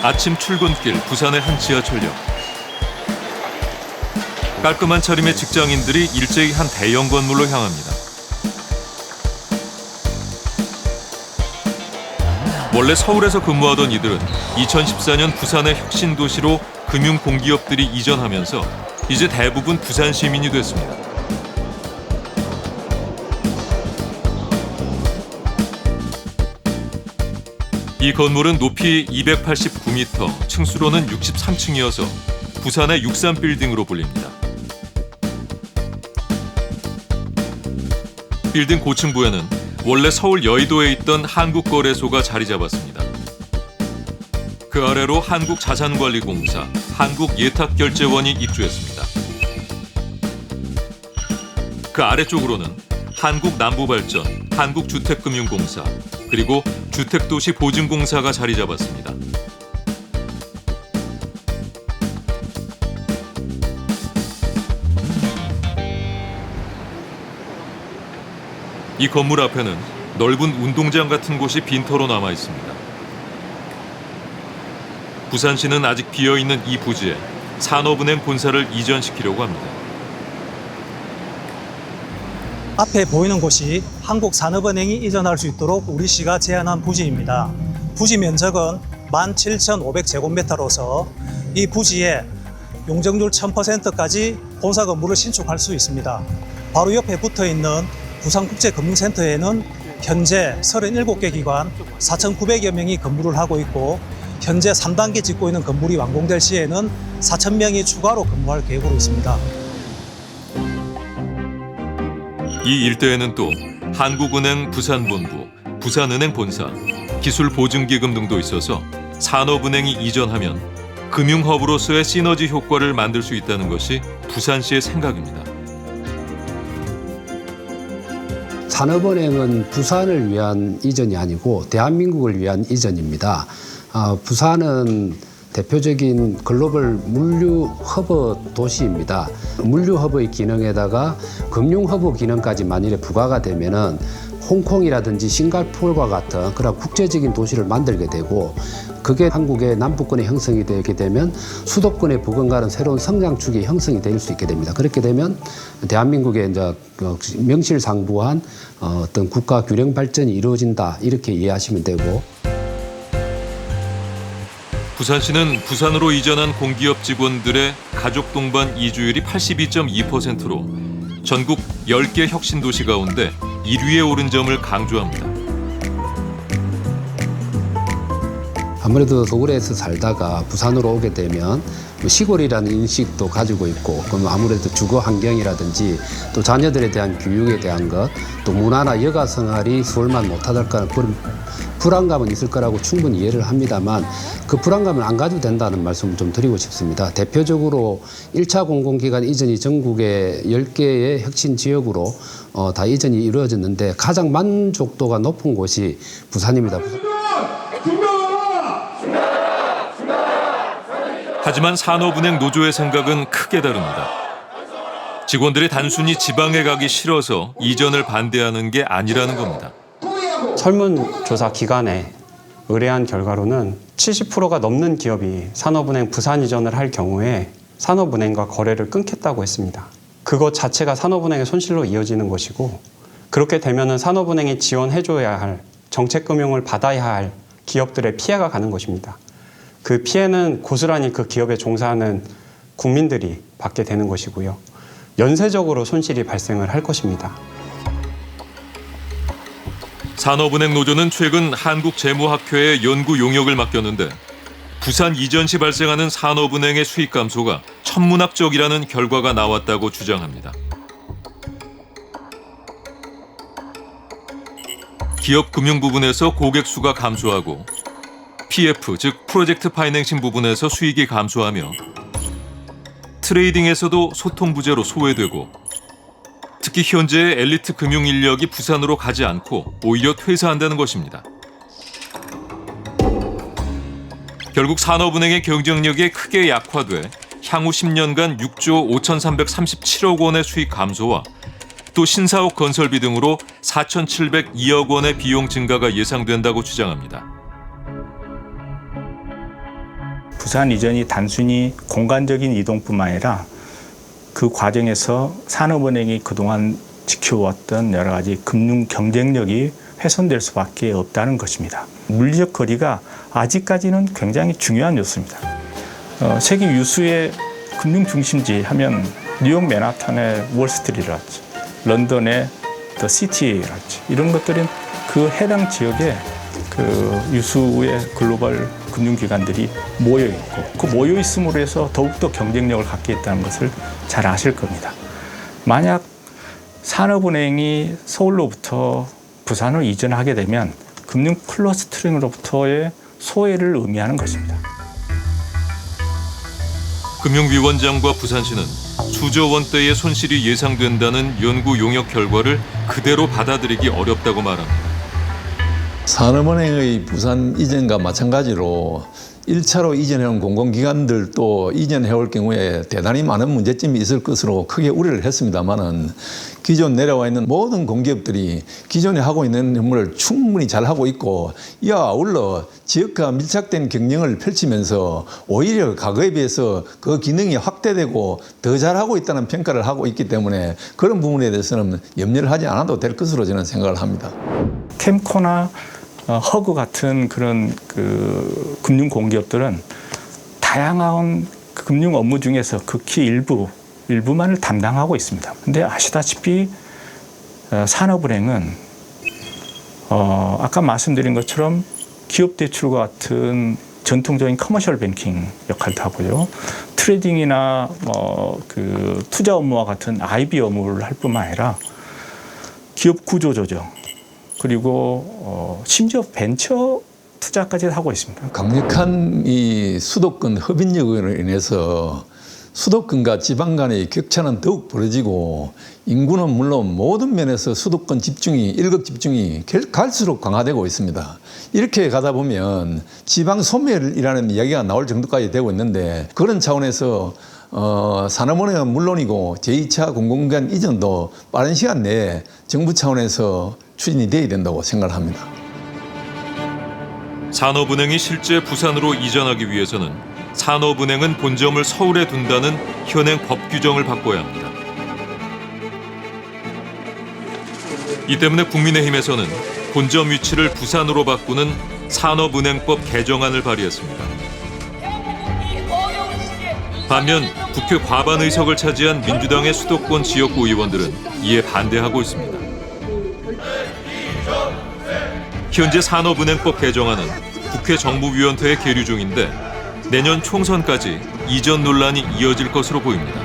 아침 출근길 부산의 한 지하철역. 깔끔한 차림의 직장인들이 일제히 한 대형 건물로 향합니다. 원래 서울에서 근무하던 이들은 2014년 부산의 혁신 도시로 금융 공기업들이 이전하면서 이제 대부분 부산 시민이 됐습니다. 이 건물은 높이 289m, 층수로는 63층이어서 부산의 63빌딩으로 불립니다. 빌딩 고층부에는 원래 서울 여의도에 있던 한국거래소가 자리 잡았습니다. 그 아래로 한국자산관리공사, 한국예탁결제원이 입주했습니다. 그 아래쪽으로는 한국남부발전, 한국주택금융공사, 그리고 주택도시보증공사가 자리 잡았습니다. 이 건물 앞에는 넓은 운동장 같은 곳이 빈터로 남아 있습니다. 부산시는 아직 비어있는 이 부지에 산업은행 본사를 이전시키려고 합니다. 앞에 보이는 곳이 한국산업은행이 이전할 수 있도록 우리 시가 제안한 부지입니다. 부지 면적은 17,500제곱미터로서 이 부지에 용적률 1000%까지 본사 건물을 신축할 수 있습니다. 바로 옆에 붙어있는 부산국제금융센터에는 현재 37개 기관 4,900여 명이 근무를 하고 있고, 현재 3단계 짓고 있는 건물이 완공될 시에는 4,000명이 추가로 근무할 계획으로 있습니다. 이 일대에는 또 한국은행 부산본부, 부산은행 본사, 기술보증기금 등도 있어서 산업은행이 이전하면 금융허브로서의 시너지 효과를 만들 수 있다는 것이 부산시의 생각입니다. 산업은행은 부산을 위한 이전이 아니고 대한민국을 위한 이전입니다. 부산은 대표적인 글로벌 물류 허브 도시입니다. 물류 허브의 기능에다가 금융 허브 기능까지 만일에 부과가 되면은 홍콩이라든지 싱가포르와 같은 그런 국제적인 도시를 만들게 되고, 그게 한국의 남부권의 형성이 되게 되면 수도권의 부근과는 새로운 성장축이 형성이 될 수 있게 됩니다. 그렇게 되면 대한민국의 이제 명실상부한 어떤 국가 균형 발전이 이루어진다, 이렇게 이해하시면 되고. 부산시는 부산으로 이전한 공기업 직원들의 가족 동반 이주율이 82.2%로 전국 10개 혁신도시 가운데 1위에 오른 점을 강조합니다. 아무래도 서울에서 살다가 부산으로 오게 되면 시골이라는 인식도 가지고 있고, 그럼 아무래도 주거 환경이라든지 또 자녀들에 대한 교육에 대한 것, 또 문화나 여가 생활이 서울만 못하달까는 그런 불안감은 있을 거라고 충분히 이해를 합니다만, 그 불안감을 안 가져도 된다는 말씀을 좀 드리고 싶습니다. 대표적으로 1차 공공기관 이전이 전국의 10개의 혁신 지역으로 다 이전이 이루어졌는데 가장 만족도가 높은 곳이 부산입니다. 하지만 산업은행 노조의 생각은 크게 다릅니다. 직원들이 단순히 지방에 가기 싫어서 이전을 반대하는 게 아니라는 겁니다. 설문조사 기간에 의뢰한 결과로는 70%가 넘는 기업이 산업은행 부산 이전을 할 경우에 산업은행과 거래를 끊겠다고 했습니다. 그것 자체가 산업은행의 손실로 이어지는 것이고, 그렇게 되면 산업은행이 지원해줘야 할, 정책금융을 받아야 할 기업들의 피해가 가는 것입니다. 그 피해는 고스란히 그 기업에 종사하는 국민들이 받게 되는 것이고요. 연쇄적으로 손실이 발생을 할 것입니다. 산업은행 노조는 최근 한국재무학회에 연구 용역을 맡겼는데 부산 이전 시 발생하는 산업은행의 수익 감소가 천문학적이라는 결과가 나왔다고 주장합니다. 기업 금융 부분에서 고객 수가 감소하고 PF, 즉 프로젝트 파이낸싱 부분에서 수익이 감소하며 트레이딩에서도 소통 부재로 소외되고, 특히 현재의 엘리트 금융 인력이 부산으로 가지 않고 오히려 퇴사한다는 것입니다. 결국 산업은행의 경쟁력이 크게 약화돼 향후 10년간 6조 5,337억 원의 수익 감소와 또 신사옥 건설비 등으로 4,702억 원의 비용 증가가 예상된다고 주장합니다. 부산 이전이 단순히 공간적인 이동뿐만 아니라 그 과정에서 산업은행이 그동안 지켜왔던 여러 가지 금융 경쟁력이 훼손될 수밖에 없다는 것입니다. 물리적 거리가 아직까지는 굉장히 중요한 요소입니다. 세계 유수의 금융 중심지 하면 뉴욕 맨하탄의 월스트리트랄지, 런던의 더 시티랄지 이런 것들은 그 해당 지역에 그 유수의 글로벌 금융기관들이 모여 있고 그 모여 있음으로 해서 더욱더 경쟁력을 갖게 있다는 것을 잘 아실 겁니다. 만약 산업은행이 서울로부터 부산을 이전하게 되면 금융 클러스터링으로부터의 소외를 의미하는 것입니다. 금융위원장과 부산시는 수조 원대의 손실이 예상된다는 연구 용역 결과를 그대로 받아들이기 어렵다고 말합니다. 산업은행의 부산 이전과 마찬가지로 1차로 이전해온 공공기관들도 이전해올 경우에 대단히 많은 문제점이 있을 것으로 크게 우려를 했습니다만은 기존 내려와 있는 모든 공기업들이 기존에 하고 있는 업무를 충분히 잘하고 있고 이와 아울러 지역과 밀착된 경영을 펼치면서 오히려 과거에 비해서 그 기능이 확대되고 더 잘하고 있다는 평가를 하고 있기 때문에 그런 부분에 대해서는 염려를 하지 않아도 될 것으로 저는 생각을 합니다. 캠코나 허그 같은 그런 그 금융 공기업들은 다양한 금융 업무 중에서 극히 일부만을 담당하고 있습니다. 근데 아시다시피 산업은행은 아까 말씀드린 것처럼 기업 대출과 같은 전통적인 커머셜 뱅킹 역할도 하고요. 트레이딩이나 그 투자 업무와 같은 IB 업무를 할 뿐만 아니라 기업 구조 조정 그리고 심지어 벤처 투자까지 하고 있습니다. 강력한 이 수도권 흡인력으로 인해서 수도권과 지방 간의 격차는 더욱 벌어지고 인구는 물론 모든 면에서 수도권 집중이 일극 집중이 갈수록 강화되고 있습니다. 이렇게 가다 보면 지방 소멸이라는 이야기가 나올 정도까지 되고 있는데 그런 차원에서 산업은행은 물론이고 제2차 공공기관 이전도 빠른 시간 내에 정부 차원에서 추진이 돼야 된다고 생각을 합니다. 산업은행이 실제 부산으로 이전하기 위해서는 산업은행은 본점을 서울에 둔다는 현행 법 규정을 바꿔야 합니다. 이 때문에 국민의힘에서는 본점 위치를 부산으로 바꾸는 산업은행법 개정안을 발의했습니다. 반면 국회 과반 의석을 차지한 민주당의 수도권 지역구 의원들은 이에 반대하고 있습니다. 현재 산업은행법 개정안은 국회 정부위원회에 계류 중인데 내년 총선까지 이전 논란이 이어질 것으로 보입니다.